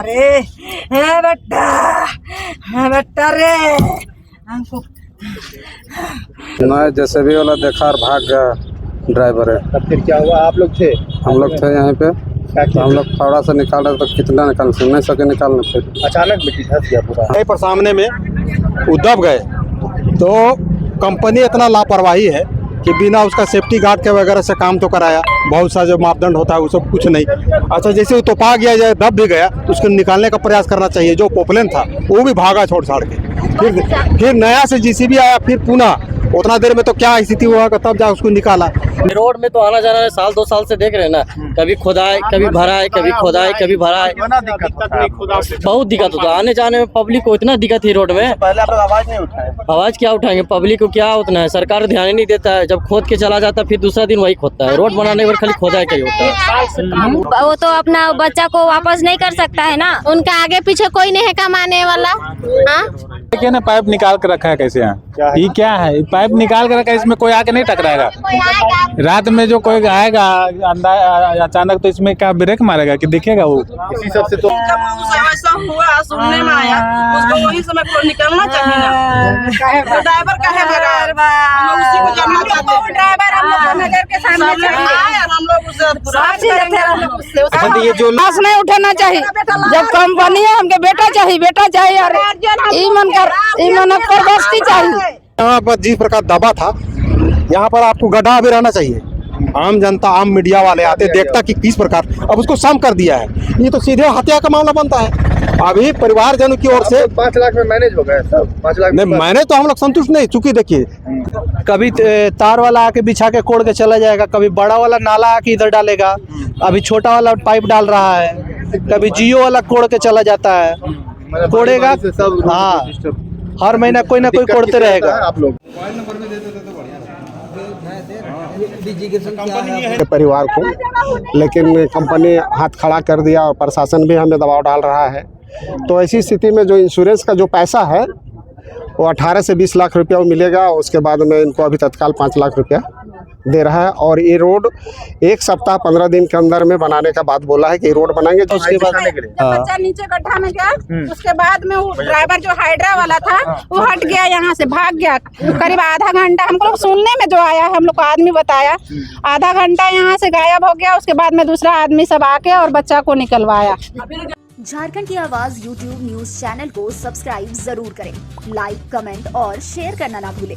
अरे बेटा रे हमको मैं जैसे भी वाला देखा और भाग गया ड्राइवर है। तब फिर क्या हुआ? आप लोग थे? हम लोग थे यहाँ पे, तो हम लोग फावड़ा से निकाल रहे तो कितना निकाल नहीं सके निकालना, फिर अचानक मिट्टी धस गया पूरा। यहीं पर सामने में उदब गए तो कंपनी इतना लापरवाही है कि बिना उसका सेफ्टी गार्ड के वगैरह से काम तो कराया, बहुत सा जो मापदंड होता है वो सब कुछ नहीं। अच्छा, जैसे वो तोपा गया जाए दब भी गया तो उसको निकालने का प्रयास करना चाहिए। जो पोपलेन था वो भी भागा छोड़ छाड़ के, फिर नया से जीसीबी आया, फिर पुनः उतना देर में तो क्या स्थिति हुआ तब जा उसको निकाला। रोड में तो आना जाना है, साल 2 साल से देख रहे हैं ना, कभी खोदाए कभी भराए, कभी खोदाए कभी भराए, बहुत दिक्कत होता है आने जाने में। पब्लिक को इतना दिक्कत है रोड में। पहले आप लोग आवाज नहीं उठाए? आवाज क्या उठाएंगे, पब्लिक को क्या उतना है, सरकार ध्यान ही नहीं देता है। जब खोद के चला जाता है फिर दूसरा दिन वही खोदता है। रोड बनाने पर खाली खोदाई का ही होता है। वो तो अपना बच्चा को वापस नहीं कर सकता है ना, उनका आगे पीछे कोई नहीं है कमाने वाला। देखिए ना, पाइप निकाल के रखा है कैसे यहाँ, ये क्या है, पाइप निकाल के रखा है, इसमें कोई आके नहीं टकराएगा। रात में जो कोई आएगा अचानक तो इसमें क्या ब्रेक मारेगा कि दिखेगा वो। इसी सबसे तो ऐसा हुआ सुनने में आया, उसको वही समय को निकलना चाहिए ना। ड्राइवर कहे हम उसी को जानना चाहते हैं। ड्राइवर हम लोग को नजर के सामने आया, हम लोग उससे अच्छा, ये जो लाश नहीं उठाना चाहिए। जब कंपनी है हमके बेटा चाहिए और ईमान पर बस्ती चाहिए। यहाँ पर जिस प्रकार दबा था, यहाँ पर आपको गड्ढा भी रहना चाहिए। आम जनता, आम मीडिया वाले आते देखता कि किस प्रकार अब उसको सम कर दिया है। ये तो सीधे हत्या का मामला बनता है। अभी परिवारजनों की ओर से 5 लाख में मैनेज हो गया सब। 5 लाख नहीं, मैंने तो हम लोग संतुष्ट नहीं, चूंकि देखिए कभी तार वाला आके बिछा के कोड़ के चला जाएगा, कभी बड़ा वाला नाला आके इधर डालेगा, अभी छोटा वाला पाइप डाल रहा है, कभी जियो वाला कोड़ के चला जाता है, कोड़ेगा। हाँ, हर महीना कोई ना कोई कोड़ते रहेगा। आप लोग परिवार को, लेकिन कंपनी हाथ खड़ा कर दिया और प्रशासन भी हमें दबाव डाल रहा है। तो ऐसी स्थिति में जो इंश्योरेंस का जो पैसा है वो 18 से 20 लाख रुपया मिलेगा। उसके बाद में इनको अभी तत्काल 5 लाख रुपया दे रहा है। और ये रोड 1 सप्ताह 15 दिन के अंदर में बनाने का बात बोला है कि रोड बनाएंगे। तो उसके बाद बच्चा नीचे गड्ढा में गया, उसके बाद में वो ड्राइवर जो हाइड्रा वाला था वो हट गया, यहाँ से भाग गया। करीब आधा घंटा हमको सुनने में जो आया, हम लोग को आदमी बताया, आधा घंटा यहाँ से गायब हो गया। उसके बाद में दूसरा आदमी सब आके और बच्चा को निकलवाया। झारखंड की आवाज यूट्यूब न्यूज चैनल को सब्सक्राइब जरूर करें, लाइक, कमेंट और शेयर करना ना भूलें।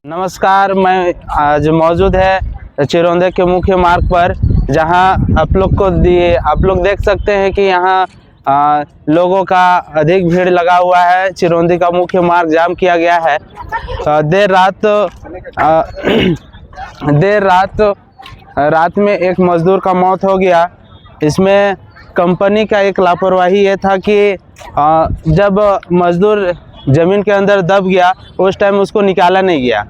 नमस्कार, मैं आज मौजूद है चिरौंदे के मुख्य मार्ग पर, जहां आप लोग देख सकते हैं कि यहां लोगों का अधिक भीड़ लगा हुआ है। चिरौंदी का मुख्य मार्ग जाम किया गया है। देर रात में एक मजदूर का मौत हो गया। इसमें कंपनी का एक लापरवाही ये था कि जब मजदूर ज़मीन के अंदर दब गया उस टाइम उसको निकाला नहीं गया।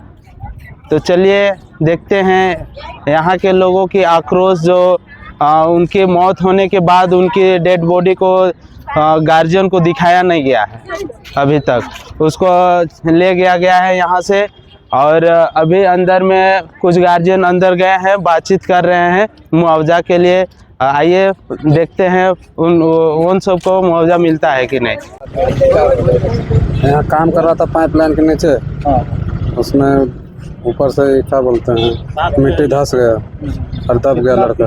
तो चलिए देखते हैं यहाँ के लोगों की आक्रोश, जो उनकी मौत होने के बाद उनकी डेड बॉडी को गार्जियन को दिखाया नहीं गया है अभी तक। उसको ले गया है यहाँ से, और अभी अंदर में कुछ गार्जियन अंदर गए हैं, बातचीत कर रहे हैं मुआवजा के लिए। आइए देखते हैं उन सबको मुआवजा मिलता है कि नहीं। यहाँ काम कर रहा था पाइपलाइन के नीचे, उसमें ऊपर से क्या बोलते हैं मिट्टी धस गया और दब गया लड़का।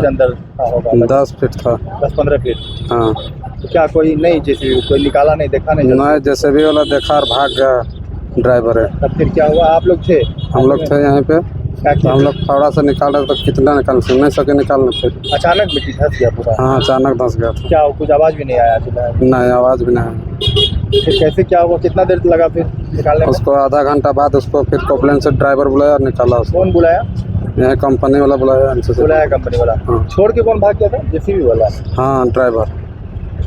10 फीट था, 10-15 फीट। हाँ, तो क्या कोई नहीं, जैसे कोई निकाला नहीं, देखा नहीं? मैं जैसे भी वाला देखा और भाग गया ड्राइवर है। तब फिर क्या हुआ? आप लोग थे? हम लोग थे यहाँ पे, तो हम लोग फावड़ा से निकाल रहे तो कितना निकाल नहीं सके निकालना, फिर अचानक मिट्टी धस गया पूरा। हाँ, अचानक धस गया था। क्या कुछ आवाज भी नहीं आया? नहीं, आवाज़ भी नहीं। फिर कैसे क्या हुआ? कितना देर लगा फिर निकालने में? उसको आधा घंटा बाद उसको फिर कंप्लेन से ड्राइवर बुलाया और निकाला उसको। कौन बुलाया? यहाँ कंपनी वाला बुलाया। बुलाया कंपनी वाला? हाँ। छोड़ के कौन भाग गया था? जेसीबी वाला? हाँ, ड्राइवर।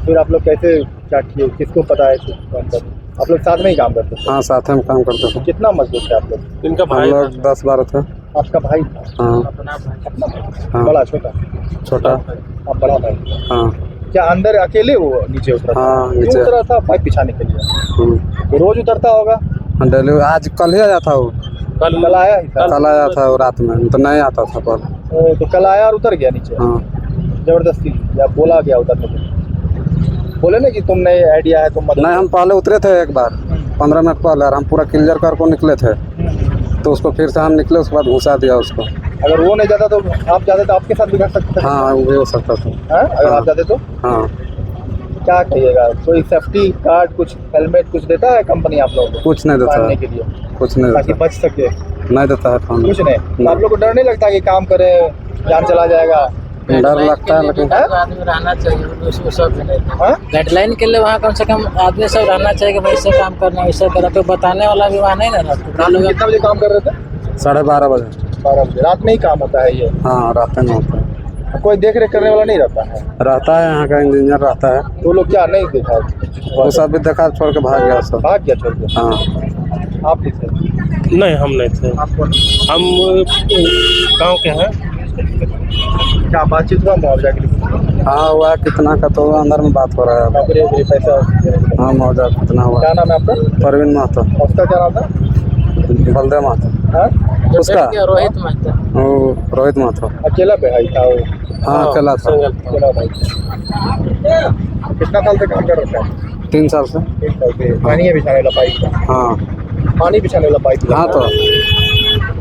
फिर आप लोग कैसे क्या किए? किसको पता है? आप लोग साथ में ही काम करते थे? हाँ, साथ में काम करते थे। कितना मजदूर थे आप लोग? इनका हम लोग 10-12 थे। आपका भाई था? हाँ। हाँ। बड़ा छोटा? छोटा। आप बड़ा भाई? हाँ। क्या अंदर अकेले वो नीचे उतरा था? हाँ, नीचे उतरा था पाइप बिछाने के लिए। तो रोज उतरता होगा? डेली। आज कल ही आया था वो। कल आया ही था? कल आया था वो रात में, तो नहीं आता था पर। तो कल आया और उतर गया नीचे? हाँ। जबरदस्ती या बोला गया उतरने के लिए? बोले ना कि तुमने आइडिया है, तुम मदद नहीं, हम पहले उतरे थे एक बार 15 मिनट पहले, और हम पूरा क्लियर कर को निकले थे, तो उसको फिर से हम निकले, उसके बाद घुसा दिया उसको। अगर वो नहीं जाता तो आप जाते तो आपके साथ भी कर सकते थे। हाँ, वो भी हो सकता था। हाँ? अगर आप जाते तो हाँ, क्या कहिएगा? कोई सेफ्टी कार्ड, कुछ हेलमेट कुछ देता है कंपनी आप लोगों को कुछ नहीं देता बांधने है, के लिए, कुछ नहीं ताकि देता, बच सके? नहीं देता है फोन, कुछ नहीं। तो आप लोग को डर नहीं लगता कि काम करें जान चला जाएगा? डर लगता है, लेकिन आदमी रहना चाहिए, उसको सब हाँ? गाइडलाइन के लिए वहाँ कम से कम आदमी सब रहना चाहिए कि वैसे काम करना, वैसे करना, तो बताने वाला भी वहाँ नहीं ना रहता। रात में कितना बजे काम कर रहे थे? 12:30 बजे। 12 बजे रात में ही काम होता है ये? हाँ, रात में होता है, कोई देख रेख करने वाला नहीं रहता है? रहता है, यहाँ का इंजीनियर रहता है, तो लोग क्या नहीं देखा? वो सब भी देखा, छोड़ के भाग गया सब। भाग गया छोड़ के? हाँ, आप किसे? नहीं, हम नहीं थे, हम गांव के हैं। क्या बातचीत हुआ मुआवजा के लिए? हाँ हुआ, कितना का तो अंदर में बात हो रहा है। नौकरी वोकरी पैसा देने के लिए? हाँ, मुआवजा कितना हुआ। क्या नाम है आपका? परवीन महतो। उसका क्या नाम था? बलदेव महतो। हाँ? उसका रोहित महतो। वो रोहित महतो। अकेला भाई था वो? हाँ, अकेला था। अकेला भाई। कितना साल से काम कर रहा है? 3 साल से। 3 साल से। पानी बिछाने वाला पाइप था? हाँ, पानी बिछाने वाला पाइप? हाँ, तो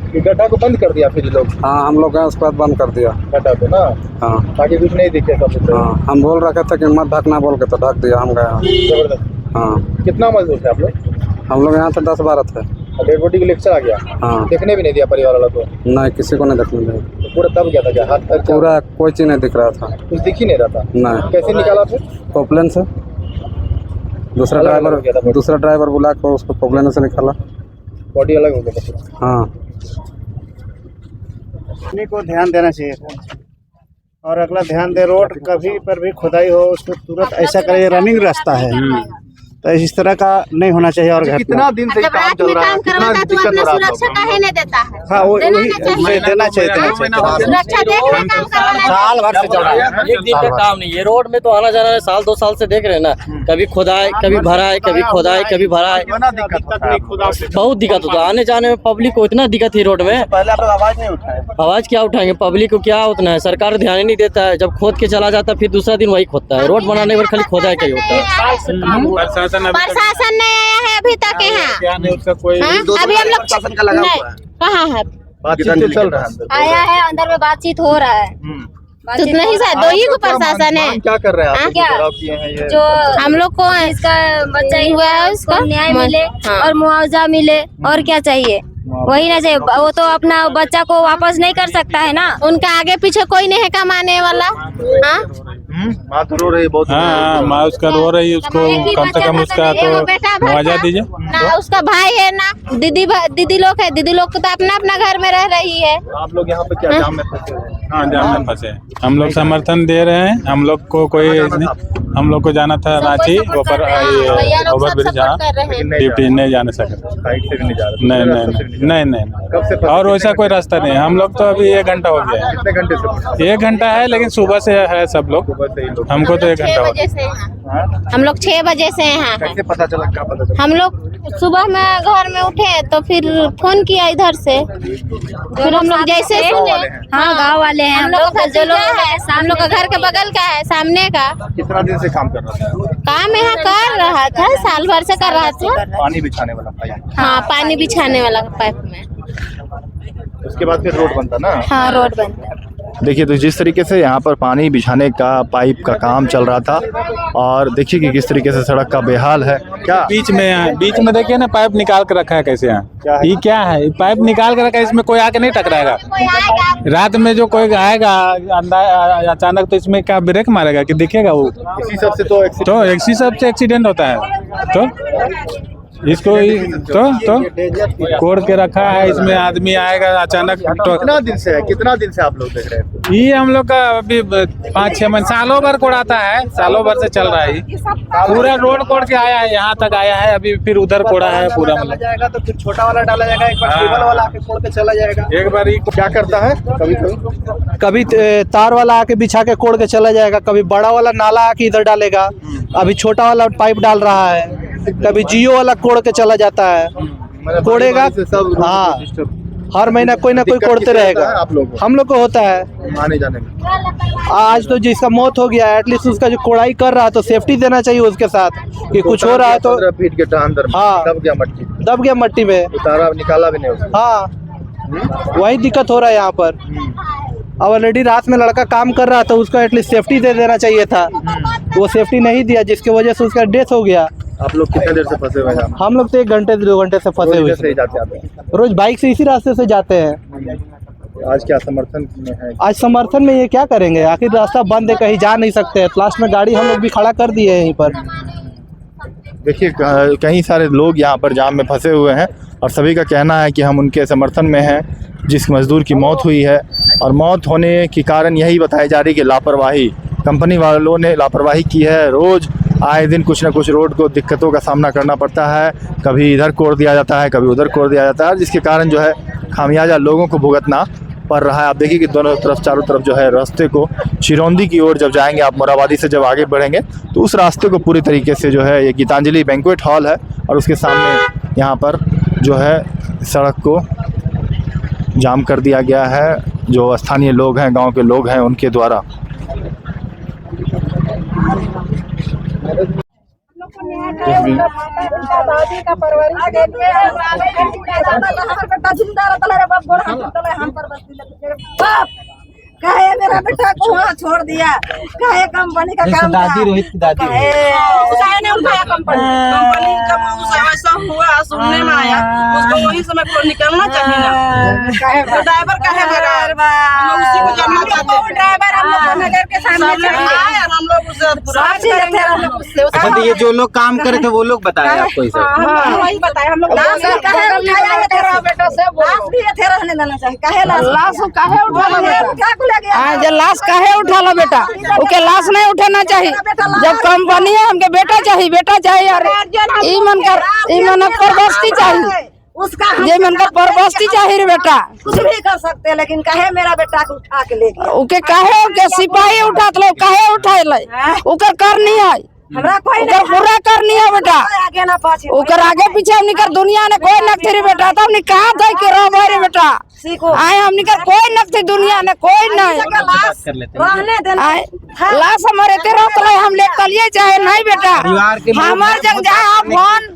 ये गड्ढा को बंद कर दिया फिर ये लोग? हाँ, हम लोग गए, उसके बाद बंद कर दिया। गड्ढा को ना, हाँ, ताकि कुछ नहीं दिखे सब। हाँ, हम बोल रखे थे कि मत ढकना बोल के, तो ढक दिया, हम गए। जबरदस्त। हाँ, कितना मजदूर थे आप लोग? हम लोग यहाँ से 10-12 थे। डेड बॉडी के लेक्चर आ गया? हाँ, देखने भी नहीं दिया परिवार वाला को? नहीं, किसी को नहीं देखने दिया, तो पूरा दब गया था क्या? हाथ पैर पूरा कोई चीज़ नहीं दिख रहा था। कुछ दिख ही नहीं रहा था? नहीं। कैसे निकाला फिर? पोपलेन से दूसरा अलग अलग हो गया था body? ड्राइवर बुला कर उसको पोपलेन से निकाला। बॉडी अलग हो गया था? हाँ, को ध्यान देना चाहिए, और अगला ध्यान दे, रोड कभी पर भी खुदाई हो उसको तुरंत ऐसा करे, रनिंग रास्ता है, तो इस तरह का नहीं होना चाहिए। और घटना कितना दिन से काम चल रहा है? कितना दिक्कत हो रहा है? सुरक्षा काहे नहीं देता है? हाँ, वही देना चाहिए। सुरक्षा देख के काम करवाना है। साल भर से चल रहा है, एक दिन का काम नहीं, ये रोड में तो आना जाना है, साल 2 साल से देख रहे हैं ना, कभी खुदाई, कभी भराई, कभी खुदाई, कभी भराई, बहुत दिक्कत होता है। आने जाने में पब्लिक को इतना दिक्कत है रोड में। पहले आप लोग आवाज नहीं उठाए? आवाज क्या उठाएंगे, पब्लिक को क्या उतना है, सरकार ध्यान ही नहीं देता है। जब खोद के चला जाता है फिर दूसरा दिन वही खोदता है। रोड बनाने पर खाली खोदाई का ही होता है। प्रशासन नहीं आया है अभी तक यहाँ। क्या नहीं, उसका कोई हाँ? अभी हम लोग नहीं, कहाँ है? बातचीत तो चल रहा है? आया है, अंदर में बातचीत हो रहा है। तो नहीं सर, 2 ही को प्रशासन है। क्या कर रहे हैं आप? क्या? घेराव किए हैं ये? जो हम लोग को इसका बच्चा ही हुआ है, उसको न्याय मिले और मुआवजा मिले, और क्या चाहिए? वही ना चाहिए। वो तो अपना बच्चा को वापस नहीं कर सकता है ना, उनका आगे पीछे कोई नहीं है कमाने वाला। हाँ, माँ तो रो रही है बहुत। हाँ, माँ उसका रो रही है, उसको कम से कम उसका तो मुआवजा दीजिए ना। उसका भाई है ना, दीदी लोग है, दीदी लोग तो अपना अपना घर में रह रही है। आप लोग यहाँ पे क्या जाम में फंसे हुए हैं? हाँ, जाम में फंसे। हम लोग समर्थन दे रहे हैं, हम लोग को कोई नहीं, हम लोग को जाना था रांची, ऊपर ओवर ब्रिज जाना, ड्यूटी नहीं जाने सके। साइड से भी नहीं जा रहे? नहीं, कब से फंसे? और वैसा कोई रास्ता नहीं। हम लोग तो अभी 1 घंटा हो गया है। कितने घंटे से फंसे? 1 घंटा है, लेकिन सुबह से है सब लोग, सुबह से ही लोग? हमको तो 1 घंटा हो गया। हम लोग 6 बजे से यहाँ हैं। कैसे पता चला? क्या पता चला? हम लोग सुबह में घर में उठे तो फिर फोन किया इधर से, फिर हम लोग जैसे सुने। हाँ, गाँव वाले हैं हम लोग, जो लोग है हम लोग का घर के बगल का है, सामने का। कितना दिन से काम कर रहा था? काम यहाँ कर रहा था, साल भर से कर रहा था। पानी बिछाने वाला पाइप? हाँ, पानी बिछाने वाला पाइप में। उसके बाद फिर रोड बनता ना? हाँ, रोड बनता। देखिए, तो जिस तरीके से यहाँ पर पानी बिछाने का पाइप का काम चल रहा था, और देखिए कि किस तरीके से सड़क का बेहाल है। क्या बीच में देखिए ना, पाइप निकाल के रखा है कैसे यहाँ। ये क्या है, ये पाइप निकाल के रखा है, इसमें कोई आके नहीं टकराएगा। रात में जो कोई आएगा अचानक, तो इसमें क्या ब्रेक मारेगा कि दिखेगा वो? इसी सब से तो इसी सब से एक्सीडेंट होता है। तो इसको तो कोड़ के रखा है, इसमें आदमी आएगा अचानक। कितना दिन से है? कितना दिन से आप लोग देख रहे हैं? ये हम लोग का अभी 5-6 महीने, सालों भर कोड़ाता है, सालों भर से चल रहा है। पूरा रोड कोड़ के आया है, यहाँ तक आया है, अभी फिर उधर कोड़ा है पूरा। मतलब जाएगा तो फिर छोटा वाला डाला जाएगा, एक बार केबल वाला आके कोड़ के चला जाएगा। एक बार क्या करता है, कभी तार वाला आके बिछा के कोड़ के चला जाएगा, कभी बड़ा वाला नाला आके इधर डालेगा, अभी छोटा वाला पाइप डाल रहा है, कभी जियो वाला कोड़ के चला जाता है, कोड़ेगा। हाँ, हर महीना कोई ना कोई कोड़ते रहेगा। आप लोग हम लोग को होता है आने जाने में। आज तो जिसका मौत हो गया एटलीस्ट उसका जो कोड़ाई कर रहा है तो सेफ्टी देना चाहिए उसके साथ कि कुछ हो रहा है तो 15 फीट के अंदर में हाँ। दब गया मट्टी में उतारा निकाला भी नहीं उसको। हाँ वही दिक्कत हो रहा है यहाँ पर। अब ऑलरेडी रात में लड़का काम कर रहा था उसको एटलीस्ट सेफ्टी दे देना चाहिए था, वो सेफ्टी नहीं दिया जिसकी वजह से उसका डेथ हो गया। आप लोग कितने देर से फंसे हुए हैं? हम लोग तो 1 घंटे 2 घंटे से फंसे हुए से जाते आते हैं। रोज बाइक से इसी रास्ते से जाते हैं। आज क्या समर्थन में है? आज समर्थन में ये क्या करेंगे, आखिर रास्ता बंद है, कहीं जा नहीं सकते हैं। लास्ट में गाड़ी हम लोग भी खड़ा कर दिए हैं यहीं पर। देखिए कई सारे लोग यहाँ पर जाम में फंसे हुए हैं और सभी का कहना है कि हम उनके समर्थन में हैं। जिस मज़दूर की मौत हुई है और मौत होने की कारण यही बताई जा रही है कि लापरवाही, कंपनी वालों ने लापरवाही की है। रोज़ आए दिन कुछ ना कुछ रोड को दिक्कतों का सामना करना पड़ता है, कभी इधर कोड़ दिया जाता है, कभी उधर कोड़ दिया जाता है, जिसके कारण जो है खामियाजा लोगों को भुगतना पड़ रहा है। आप देखिए कि दोनों तरफ चारों तरफ जो है रास्ते को चिरौंदी की ओर जब जाएंगे आप मोराबादी से जब आगे बढ़ेंगे तो उस रास्ते को पूरी तरीके से जो है ये गीतांजलि बैंक्वेट हॉल है और उसके सामने यहाँ पर जो है सड़क को जाम कर दिया गया है जो स्थानीय लोग हैं, गांव के लोग हैं, उनके द्वारा। दादी का परवरिश कहे मेरा बेटा को वहाँ छोड़ दिया, कहे कंपनी का काम दादी रोहित की दादी ने उठाया कंपनी जब ऐसा हुआ सुनने में आया उसको वही समय को निकलना चाहिए ना। तो ड्राइवर कहे हम उसी को जानना चाहते हैं। ड्राइवर हम लोग नगर के सामने आए और हम लोग उससे अच्छा तो ये जो लोग काम करे थे वो लोग बताए आपको इसे? वही बताया हम लोग रहने देना चाहिए। कहे लाश काहे उठा लाश काहे उठाला बेटा, ओके लाश नहीं उठाना चाहिए। जब कंपनी है हमके बेटा चाहिए और ई मन पर बस्ती चाहिए, ये मन कर पर बस्ती चाहिए रे बेटा। कुछ भी कर सकते हैं लेकिन कहे मेरा बेटा को उठा के ले गया। ओके काहे ओके सिपाही उठात लो, काहे उठाए ले ओकर करनी है, हमरा कोई ओकर पूरा करनी है बेटा। आगे ना पाछे ओकर आगे पीछे हमनी कर दुनिया ने कोई नखती रे बेटा, तब हमनी कहां जाए के रह रे बेटा। आए हमनी कर कोई नखती दुनिया ने कोई नहीं रहने देना। लाश हमारे तेरा तो हम ले कलिए चाहे नहीं बेटा। हमार जंग जाए फोन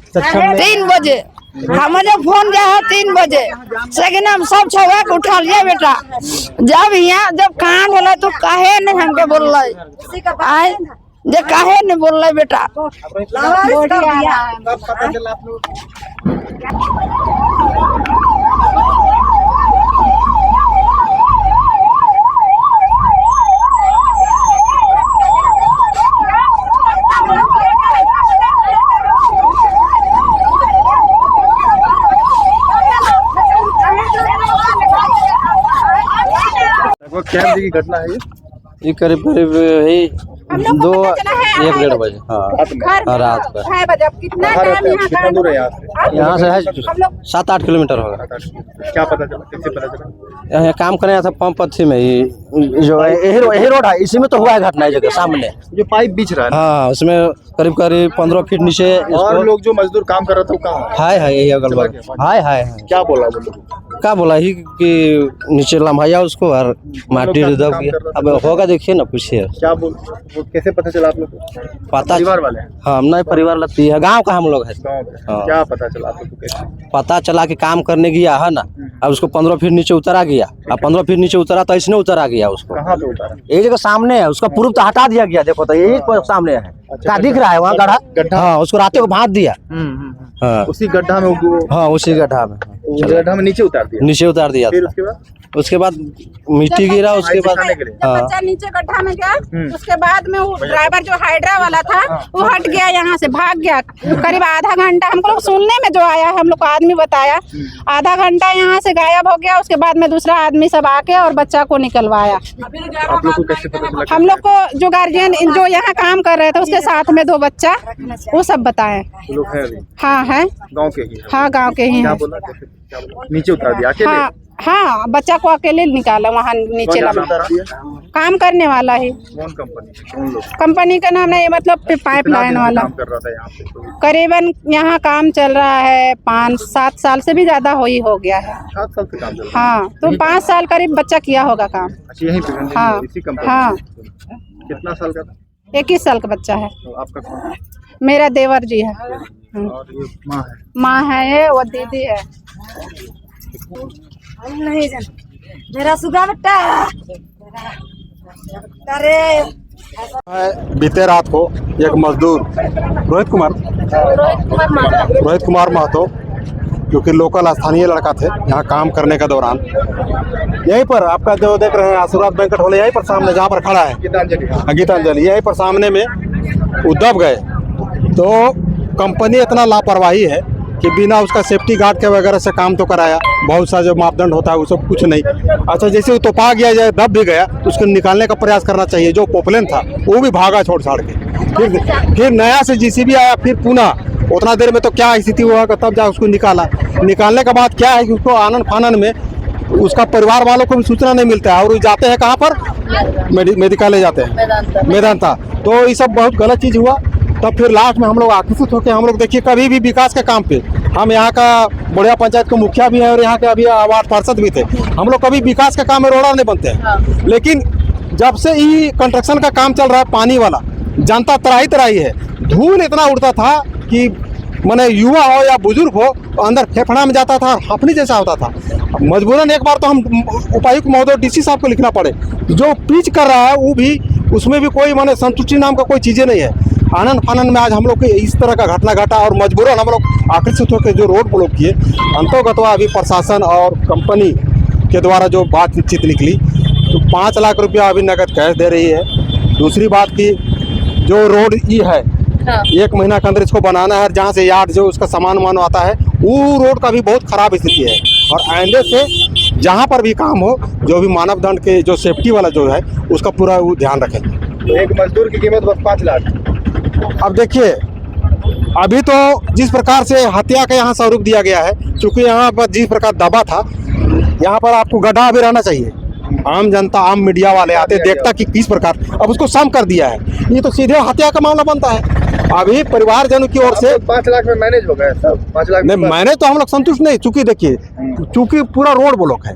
3 बजे, हमारे फोन जाए 3 बजे सेकंड हम सब छवा के उठा लिए बेटा। जब यहाँ जब कांड होला तो काहे नहीं हमके बोल रहे आए जे काहे नहीं बोल रहे बेटा। क्या बजे की घटना है ये करीब यही 1-1:30 बजे हाँ रात पर। 6 बजे। अब कितना टाइम कितना दूर है यहाँ से है 7-8 किलोमीटर होगा। क्या पता चला, किससे पता चला? यहाँ काम करने आया था पंप अच्छी में ही जो यही रोड है, इसी में तो हुआ है घटना जगह सामने जो पाइप बीच रहा है। हाँ उसमें करीब 15 फीट नीचे और लोग जो मजदूर काम कर रहा था वो कहाँ है यही अगल बगल हाय क्या बोला क्या बोला ही कि नीचे लम्हाया उसको और माटी दब गया। अब होगा देखिए ना पूछिए क्या बोल, वो कैसे पता चला आप लोग को? पता परिवार वाले? हाँ हम नहीं परिवार लगती है, गांव का हम लोग है। हाँ। क्या पता चला आप लोग को कैसे? पता चला कि काम करने गया है ना, अब उसको 15 फीट नीचे उतरा गया। अब 15 फीट नीचे उतरा तो इसने उतरा गया उसको। कहाँ पे उतारा? यही जगह सामने है, उसका पूर्व तो हटा दिया गया। देखो तो यही सामने है, क्या दिख रहा है वहाँ गड्ढा। हाँ उसको रात को भाग दिया। हाँ उसी गड्ढा में हाँ उसी गड्ढा में गड्ढा में नीचे उतार दिया फिर उसके बाद मिट्टी गिरा। उसके बाद बच्चा नीचे गड्ढा में गया। उसके बाद में वो ड्राइवर जो हाइड्रा वाला था वो हट गया, यहाँ से भाग गया। करीब आधा घंटा हमको सुनने में जो आया, हम लोग को आदमी बताया, आधा घंटा यहाँ से गायब हो गया। उसके बाद में दूसरा आदमी सब आके और बच्चा को निकलवाया। हम लोग को जो गार्जियन जो यहाँ काम कर रहे थे उसके साथ में 2 बच्चा, वो सब बताए। हाँ है गाँव के ही? हाँ गाँव के ही। नीचे उतार दिया? हाँ हाँ, बच्चा को अकेले निकाला वहाँ नीचे लगा, काम करने वाला है। कौन कंपनी, कौन लोग? कंपनी का नाम नहीं, मतलब पाइप लाइन वाला। काम कर रहा था यहाँ पे? करीबन यहाँ काम चल रहा है 5-7 साल से भी ज्यादा हो गया है। 7 साल से काम चल रहा है? हाँ, तो 5 साल करीब बच्चा किया होगा काम। अच्छा, यहीं पे हाँ, इसी कंपनी? हाँ। कितना साल का था? 21 साल का बच्चा है। तो आपका कौन है? मेरा देवर जी है। और ये माँ है? माँ है ये, वो दीदी है। नहीं जान मेरा सुगा बेटा अरे बीते रात को एक मजदूर रोहित कुमार महतो, जो कि लोकल स्थानीय लड़का थे, यहाँ काम करने के दौरान यहीं पर आपका जो देख रहे हैं आशीर्वाद बैंक्वेट हॉल, यहीं पर सामने जहाँ पर खड़ा है गीतांजलि, यहीं पर सामने में उद्धव गए। तो कंपनी इतना लापरवाही है कि बिना उसका सेफ्टी गार्ड के वगैरह से काम तो कराया, बहुत सा जो मापदंड होता है वो सब कुछ नहीं। अच्छा, जैसे वो तो पा गया जाए, दब भी गया तो उसको निकालने का प्रयास करना चाहिए। जो पोपलेन था वो भी भागा छोड़ छाड़ के, फिर नया से जीसीबी आया, फिर पुनः उतना देर में तो क्या स्थिति हुआ, तब जा उसको निकालने के बाद क्या है कि उसको आनन फानन में उसका परिवार वालों को भी सूचना नहीं मिलता है, और जाते हैं कहाँ पर, मेडिकल जाते हैं, मेदांता। तो ये सब बहुत गलत चीज़ हुआ। तब फिर लास्ट में हम लोग आकर्षित होकर, हम लोग देखिए कभी भी विकास के काम पे, हम यहाँ का बुढ़िया पंचायत के मुखिया भी है और यहाँ के अभी वार्ड पार्षद भी थे, हम लोग कभी विकास के काम में रोड़ा नहीं बनते हैं। लेकिन जब से ये कंस्ट्रक्शन का काम चल रहा है, पानी वाला, जनता तराही है, धूल इतना उड़ता था कि माने युवा हो या बुजुर्ग हो तो अंदर फेफड़ा में जाता था, हफनी जैसा होता था। मजबूरन एक बार तो हम उपायुक्त महोदय डीसी साहब को लिखना पड़े, जो पिच कर रहा है वो भी, उसमें भी कोई माने संतुष्टि नाम का कोई चीज़ें नहीं है। आनंद फानंद में आज हम लोग के इस तरह का घटना घटा और मजबूरन हम लोग आकर्षित होकर जो रोड ब्लॉक किए। अंतोगत अभी प्रशासन और कंपनी के द्वारा जो बातचीत निकली तो 5 लाख रुपया अभी नगद कैश दे रही है। दूसरी बात की जो रोड है 1 महीना के अंदर इसको बनाना है, जहाँ से यार्ड जो उसका सामान आता है वो रोड का भी बहुत खराब स्थिति है। और आइंदे से जहाँ पर भी काम हो, जो भी मानव दंड के जो सेफ्टी वाला जो है उसका पूरा वो ध्यान रखें। तो एक मजदूर की कीमत बस 5 लाख। अब देखिए, अभी तो जिस प्रकार से हत्या का यहाँ स्वरूप दिया गया है, क्योंकि यहाँ पर जिस प्रकार दबा था, यहाँ पर आपको गड्ढा भी रहना चाहिए। आम जनता, आम मीडिया वाले आते देखता कि किस प्रकार, अब उसको सम कर दिया है। ये तो सीधे हत्या का मामला बनता है। अभी परिवारजनों की ओर से 5 लाख में मैनेज हो गया सब। 5 लाख नहीं, मैंने तो हम लोग संतुष्ट नहीं, चूंकि देखिए, चूंकि पूरा रोड ब्लॉक है,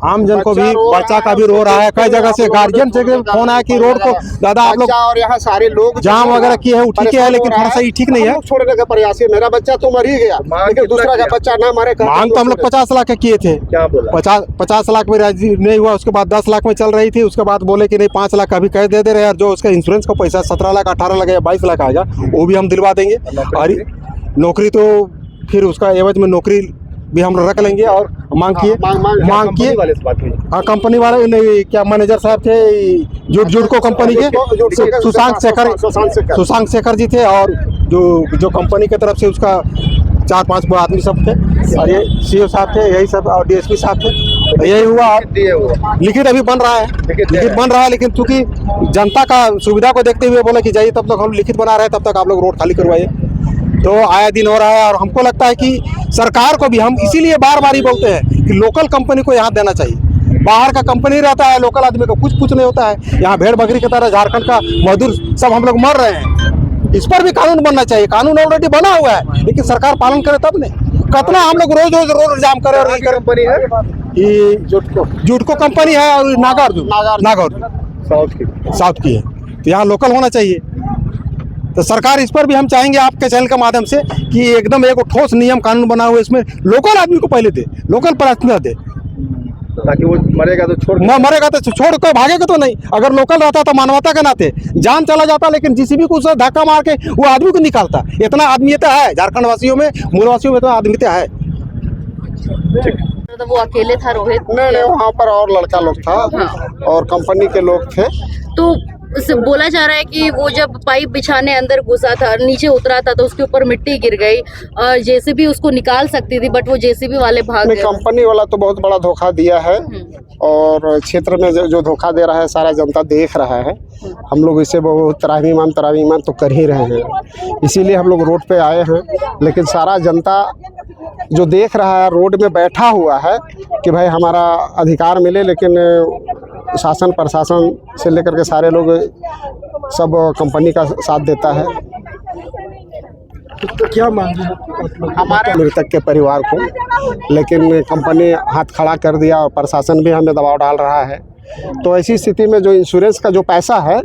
आम जन को भी, बच्चा का भी रो रहा है। कई जगह से गार्जियन से फोन आया कि रोड को दादा आप लोग, और यहाँ सारे लोग जाम वगैरह किए है, वो ठीक है, लेकिन थोड़ा सा ये ठीक नहीं है। छोड़ने का प्रयास है, मेरा बच्चा तो मर ही गया, लेकिन दूसरा का बच्चा ना मरे। मांग तो हम लोग 50 लाख के किए थे, क्या बोला? 50 लाख में राजी नहीं हुआ। उसके बाद 10 लाख में चल रही थी, उसके बाद बोले कि नहीं 5 लाख अभी कैश दे दे रहे हैं, जो उसका इंश्योरेंस का पैसा 17 लाख 18 लाख या 22 लाख आएगा वो भी हम दिलवा देंगे। और नौकरी तो फिर उसका एवज में नौकरी भी हम रख लेंगे। और मांग किए हाँ, कंपनी वाले नहीं, क्या मैनेजर साहब थे जुडको कंपनी के, सुशांत शेखर जी थे, और जो कंपनी की तरफ से उसका 4-5 आदमी सब थे, और ये सीओ साहब थे, यही सब, और डीएसपी साहब थे। यही हुआ। और लिखित अभी बन रहा है, लेकिन चूंकि जनता का सुविधा को देखते हुए बोले कि जाइए, तब तक हम लिखित बना रहे हैं, तब तक आप लोग रोड खाली करवाइए। तो आया दिन हो रहा है, और हमको लगता है कि सरकार को भी, हम इसीलिए बार बार ही बोलते हैं कि लोकल कंपनी को यहाँ देना चाहिए। बाहर का कंपनी रहता है, लोकल आदमी को कुछ नहीं होता है। यहाँ भेड़ बकरी की तरह झारखंड का मजदूर सब हम लोग मर रहे हैं। इस पर भी कानून बनना चाहिए। कानून ऑलरेडी बना हुआ है, लेकिन सरकार पालन करे तब नहीं। कितना हम लोग रोज जाम करे। और कंपनी है ये जुडको कंपनी है, और नागार्जुन साउथ की है, तो यहाँ लोकल होना चाहिए। तो सरकार इस पर भी हम चाहेंगे आपके चैनल के माध्यम से कि एकदम एक ठोस नियम कानून बना हुआ, इसमें लोकल आदमी को पहले दे, लोकल प्राथमिकता दे, ताकि वो मरेगा तो छोड़ कर भागेगा तो नहीं। अगर लोकल रहता तो मानवता के नाते जान चला जाता, लेकिन जीसीबी को उसे धक्का मार के वो आदमी को निकालता। इतना आदमीयता है झारखंड वासियों में, मूल वासियों में तो आदमीयता है। तो वो अकेले था रोहित? नहीं, वहाँ पर और लड़का लोग था। और कंपनी के लोग थे। तो उससे बोला जा रहा है कि वो जब पाइप बिछाने अंदर घुसा था, नीचे उतरा था, तो उसके ऊपर मिट्टी गिर गई और जेसीबी उसको निकाल सकती थी, बट वो जेसीबी वाले भाग गए। कंपनी वाला तो बहुत बड़ा धोखा दिया है, और क्षेत्र में जो धोखा दे रहा है सारा जनता देख रहा है। हम लोग इसे बहुत तरामीमान तो कर ही रहे हैं, इसीलिए हम लोग रोड पे आए हैं। लेकिन सारा जनता जो देख रहा है रोड में बैठा हुआ है कि भाई हमारा अधिकार मिले, लेकिन शासन प्रशासन से लेकर के सारे लोग सब कंपनी का साथ देता है। तो क्या मांग हमारे मृतक के परिवार को, लेकिन कंपनी हाथ खड़ा कर दिया और प्रशासन भी हमें दबाव डाल रहा है। तो ऐसी स्थिति में जो इंश्योरेंस का जो पैसा है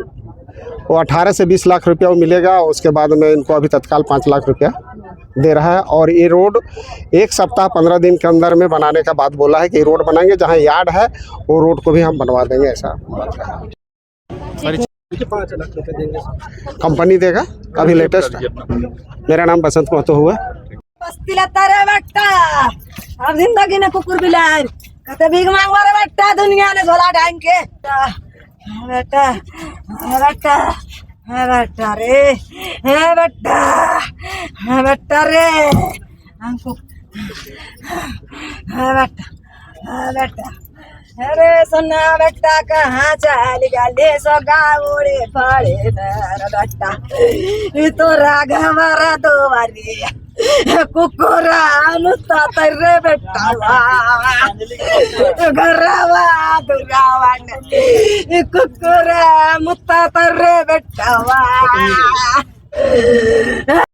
वो 18 से 20 लाख रुपया मिलेगा। उसके बाद में इनको अभी तत्काल 5 लाख रुपया दे रहा है। और ये रोड 1 सप्ताह 15 दिन के अंदर में बनाने का बात बोला है कि रोड बनाएंगे, जहाँ यार्ड है वो रोड को भी हम बनवा देंगे, ऐसा बात है। कंपनी देगा, अभी लेटेस्ट है। मेरा नाम बसंत महतो हुआ। अब जिंदगी ने कुकुर बिलार कते भीख मांगवा रे बेटा, दुनिया ने झोला ढांग के बेटा बेटा बेटा रे बेटा बेटा रे हमको बेटा बेटा अरे सोना बेटा कहाँ चल गए सो गावड़े फाड़े मेरा बेटा ये तो राग हमारा दो बारी कुकुरा मुस्ता तेरे बेटा घरवा दुरावा कुकुरा मुस्ता तेरे बेटा